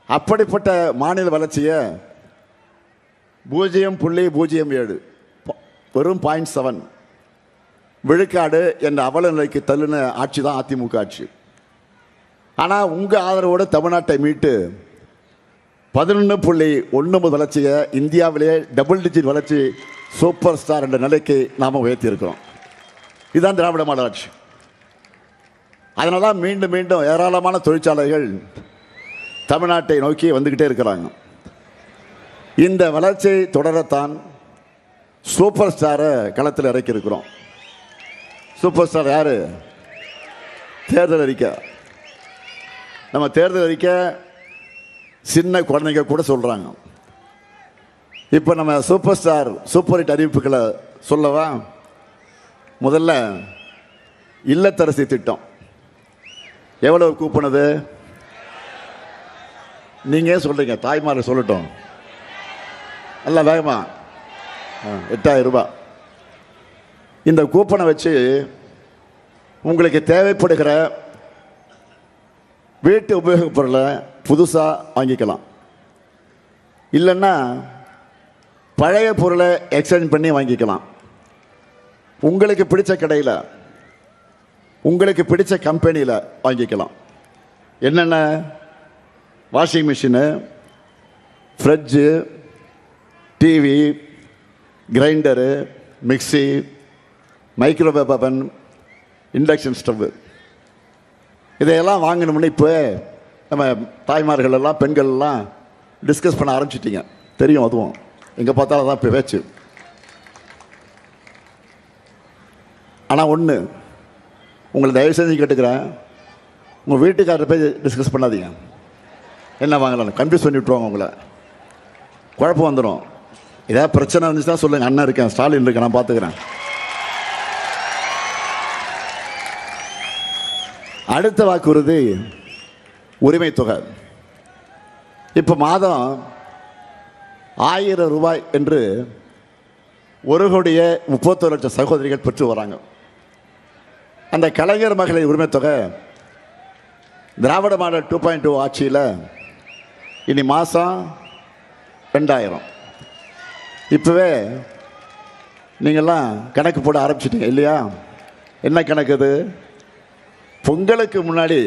அப்படிப்பட்ட மாநில வளர்ச்சியை 0.07 வெறும் 0.7 விழுக்காடு என்ற அவல நிலைக்கு தள்ளின ஆட்சி தான் அதிமுக ஆட்சி. ஆனால் உங்கள் ஆதரவோடு தமிழ்நாட்டை மீட்டு 11.19 வளர்ச்சியை இந்தியாவிலேயே டபுள் டிஜிட் வளர்ச்சி சூப்பர் ஸ்டார் என்ற நிலைக்கு நாம் உயர்த்தியிருக்கிறோம். இதுதான் திராவிட மாடல் ஆட்சி. அதனால தான் மீண்டும் மீண்டும் ஏராளமான தொழிற்சாலைகள் தமிழ்நாட்டை நோக்கி வந்துக்கிட்டே இருக்கிறாங்க. இந்த வளர்ச்சியை தொடரத்தான் சூப்பர் ஸ்டாரை களத்தில் இறக்கியிருக்கிறோம். சூப்பர் ஸ்டார் யார்? தேர்தல் அறிக்கை. நம்ம தேர்தல் அறிக்கை சின்ன குழந்தைங்க கூட சொல்கிறாங்க. இப்போ நம்ம சூப்பர் ஸ்டார் சூப்பர் ஹிட் அறிவிப்புகளை சொல்லவா? முதல்ல இல்லத்தரசி திட்டம் எவ்வளவு கூப்பினது? நீங்கள் சொல்கிறீங்க, தாய்மார்கள் சொல்லட்டும். அல்ல வேகமா 8,000 ரூபாய். இந்த கூப்பனை வச்சு உங்களுக்கு தேவைப்படுகிற வீட்டு உபயோகப் பொருளை புதுசாக வாங்கிக்கலாம். இல்லைன்னா பழைய பொருளை எக்ஸ்சேஞ்ச் பண்ணி வாங்கிக்கலாம். உங்களுக்கு பிடிச்ச கடையில், உங்களுக்கு பிடிச்ச கம்பெனியில் வாங்கிக்கலாம். என்னென்ன? Washing machine, fridge, TV, grinder, mixie, microwave அவன், இண்டக்ஷன் ஸ்டவ்வு, இதையெல்லாம் வாங்கணும்னு இப்போ நம்ம தாய்மார்கள் எல்லாம் பெண்கள் எல்லாம் டிஸ்கஸ் பண்ண ஆரம்பிச்சிட்டிங்க. தெரியும், அதுவும் எங்கே பார்த்தாலும் தான் இப்போ பேச்சு. ஆனால் ஒன்று உங்களை தயவு செஞ்சு கேட்டுக்கிறேன், உங்கள் வீட்டுக்காரர் போய் டிஸ்கஸ் பண்ணாதீங்க. என்ன வாங்கலாம், கன்ஃபியூஸ் பண்ணி விட்டுருவாங்க உங்களை, குழப்பம் வந்துடும். ஏதாவது பிரச்சனை வந்துச்சுன்னா சொல்லுங்கள், அண்ணன் இருக்கேன், ஸ்டாலின் இருக்கேன், நான் பார்த்துக்கிறேன். அடுத்த வாக்குறுதி உரிமை தொகை. இப்போ மாதம் 1000 ரூபாய் என்று 1,31,00,000 சகோதரிகள் பெற்று வராங்க. அந்த கலைஞர் மகளிர் உரிமை தொகை திராவிட மாடல் 2.2 ஆட்சியில் இனி மாதம் 2000. இப்போவே நீங்கள்லாம் கணக்கு போட ஆரம்பிச்சிட்டீங்க இல்லையா? என்ன கணக்கு அது? பொங்கலுக்கு முன்னாடி,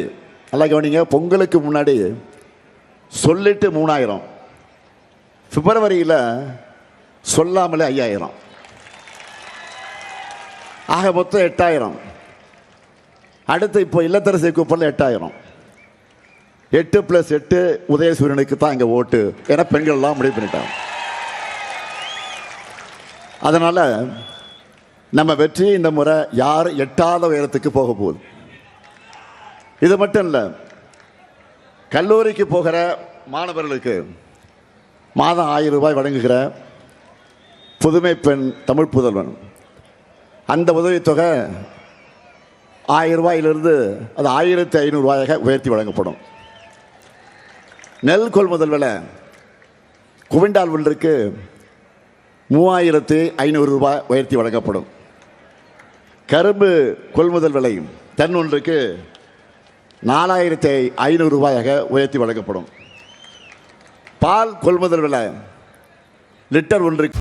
நல்லா கவனிங்க, பொங்கலுக்கு முன்னாடி சொல்லிட்டு 3000, பிப்ரவரியில் சொல்லாமலே 5000, ஆக மொத்தம் 8000. அடுத்து இப்போ இல்லத்தரசி கூப்பனில் 8000. 8 + 8 உதயசூரியனுக்கு தான் இங்கே ஓட்டு என பெண்கள்லாம் முடிவு பண்ணிட்டாங்க. அதனால் நம்ம வெற்றி இந்த முறை யார் எட்டாத உயரத்துக்கு போக போகுது. இது மட்டும் இல்லை, கல்லூரிக்கு போகிற மாணவர்களுக்கு மாதம் 1000 ரூபாய் வழங்குகிற புதுமை பெண் தமிழ் புதல்வன், அந்த உதவித்தொகை 1000 ரூபாயிலிருந்து அது 1500 ரூபாயாக உயர்த்தி வழங்கப்படும். நெல் கொள்முதல் விலை குவிண்டால் ஒன்றுக்கு 3500 ரூபாய் உயர்த்தி வழங்கப்படும். கரும்பு கொள்முதல் விலை டன் ஒன்றுக்கு 4500 ரூபாயாக உயர்த்தி வழங்கப்படும். பால் கொள்முதல் விலை லிட்டர் ஒன்றுக்கு